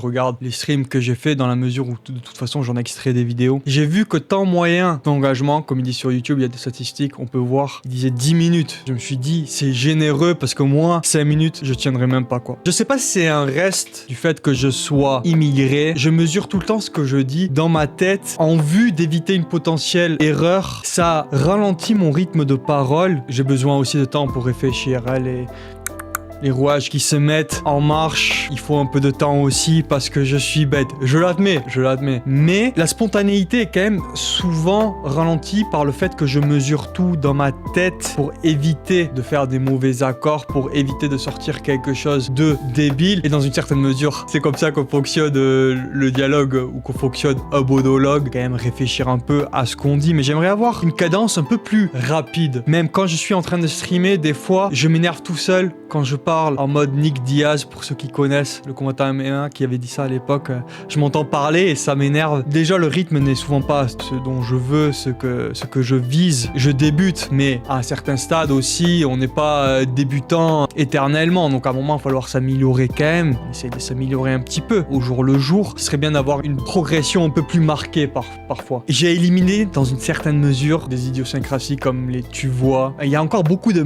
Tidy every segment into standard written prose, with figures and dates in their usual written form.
Regarde les streams que j'ai fait dans la mesure où de toute façon j'en extrais des vidéos. J'ai vu que temps moyen d'engagement, comme il dit sur YouTube, il y a des statistiques, on peut voir, il disait 10 minutes. Je me suis dit, c'est généreux parce que moi, 5 minutes, je tiendrai même pas quoi. Je sais pas si c'est un reste du fait que je sois immigré. Je mesure tout le temps ce que je dis dans ma tête en vue d'éviter une potentielle erreur. Ça ralentit mon rythme de parole. J'ai besoin aussi de temps pour réfléchir à les rouages qui se mettent en marche, il faut un peu de temps aussi parce que je suis bête. Je l'admets. Mais la spontanéité est quand même souvent ralentie par le fait que je mesure tout dans ma tête pour éviter de faire des mauvais accords, pour éviter de sortir quelque chose de débile. Et dans une certaine mesure, c'est comme ça qu'on fonctionne le dialogue ou qu'on fonctionne un monologue. Quand même réfléchir un peu à ce qu'on dit. Mais j'aimerais avoir une cadence un peu plus rapide. Même quand je suis en train de streamer, des fois, je m'énerve tout seul quand je parle en mode Nick Diaz, pour ceux qui connaissent le combattant MMA qui avait dit ça à l'époque. Je m'entends parler et ça m'énerve. Déjà, le rythme n'est souvent pas ce dont je veux, ce que je vise. Je débute, mais à un certain stade aussi, on n'est pas débutant éternellement. Donc à un moment, il va falloir s'améliorer quand même. Essayer de s'améliorer un petit peu au jour le jour. Ce serait bien d'avoir une progression un peu plus marquée parfois. J'ai éliminé dans une certaine mesure des idiosyncrasies comme les tu vois. Il y a encore beaucoup de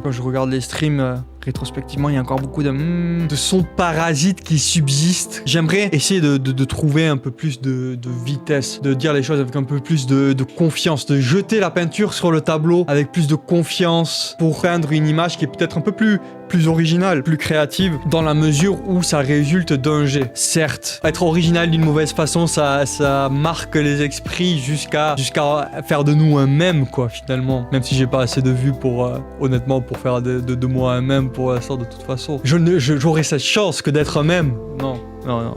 quand je regarde les streams. Rétrospectivement, il y a encore beaucoup de sons parasites qui subsistent. J'aimerais essayer de trouver un peu plus de vitesse, de dire les choses avec un peu plus de confiance, de jeter la peinture sur le tableau avec plus de confiance pour peindre une image qui est peut-être un peu plus originale, plus créative, dans la mesure où ça résulte d'un jet. Certes, être original d'une mauvaise façon, ça marque les esprits jusqu'à faire de nous un mème, quoi, finalement. Même si j'ai pas assez de vues pour, honnêtement, pour faire de moi un mème pour ça de toute façon. J'aurais cette chance que d'être un mème. Non.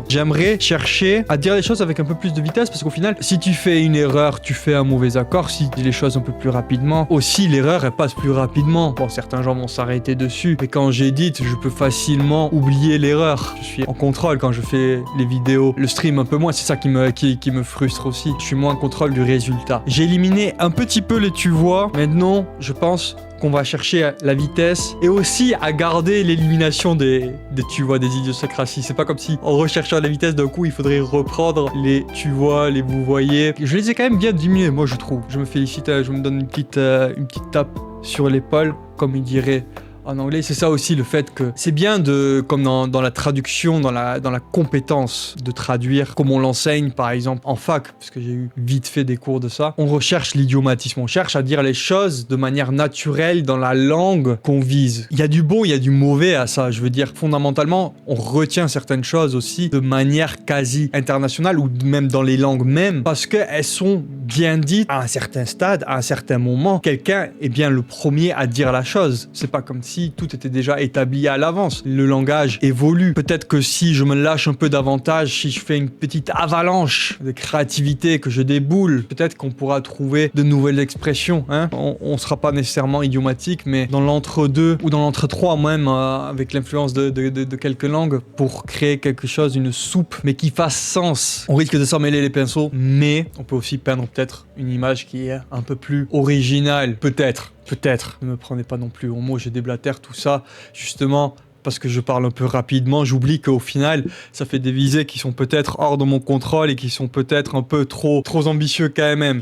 J'aimerais chercher à dire les choses avec un peu plus de vitesse parce qu'au final, si tu fais une erreur, tu fais un mauvais accord. Si tu dis les choses un peu plus rapidement, aussi l'erreur elle passe plus rapidement. Bon, certains gens vont s'arrêter dessus, mais quand j'édite, je peux facilement oublier l'erreur. Je suis en contrôle quand je fais les vidéos, le stream un peu moins. C'est ça qui me frustre aussi. Je suis moins en contrôle du résultat. J'ai éliminé un petit peu les tu vois. Maintenant, je pense qu'on va chercher la vitesse et aussi à garder l'élimination des tu vois, des idiosyncrasies. C'est pas comme si en recherchant la vitesse d'un coup il faudrait reprendre les tu vois, les vous voyez. Je les ai quand même bien diminués, moi je trouve. Je me félicite, je me donne une petite tape sur l'épaule, comme il dirait en anglais. C'est ça aussi le fait que c'est bien de, comme dans la traduction, dans la compétence de traduire, comme on l'enseigne par exemple en fac, parce que j'ai eu vite fait des cours de ça, on recherche l'idiomatisme, on cherche à dire les choses de manière naturelle dans la langue qu'on vise. Il y a du bon, il y a du mauvais à ça, je veux dire, fondamentalement, on retient certaines choses aussi de manière quasi internationale ou même dans les langues même, parce qu'elles sont bien dites à un certain stade, à un certain moment. Quelqu'un est bien le premier à dire la chose. C'est pas comme si tout était déjà établi à l'avance. Le langage évolue. Peut-être que si je me lâche un peu davantage, si je fais une petite avalanche de créativité, que je déboule, peut-être qu'on pourra trouver de nouvelles expressions. Hein. On sera pas nécessairement idiomatique, mais dans l'entre-deux ou dans l'entre-trois même, avec l'influence de quelques langues, pour créer quelque chose, une soupe, mais qui fasse sens. On risque de s'en mêler les pinceaux, mais on peut aussi peindre peut-être une image qui est un peu plus originale. Peut-être. Ne me prenez pas non plus au mot, j'ai déblatère tout ça, justement, parce que je parle un peu rapidement, j'oublie qu'au final, ça fait des visées qui sont peut-être hors de mon contrôle et qui sont peut-être un peu trop ambitieux quand même.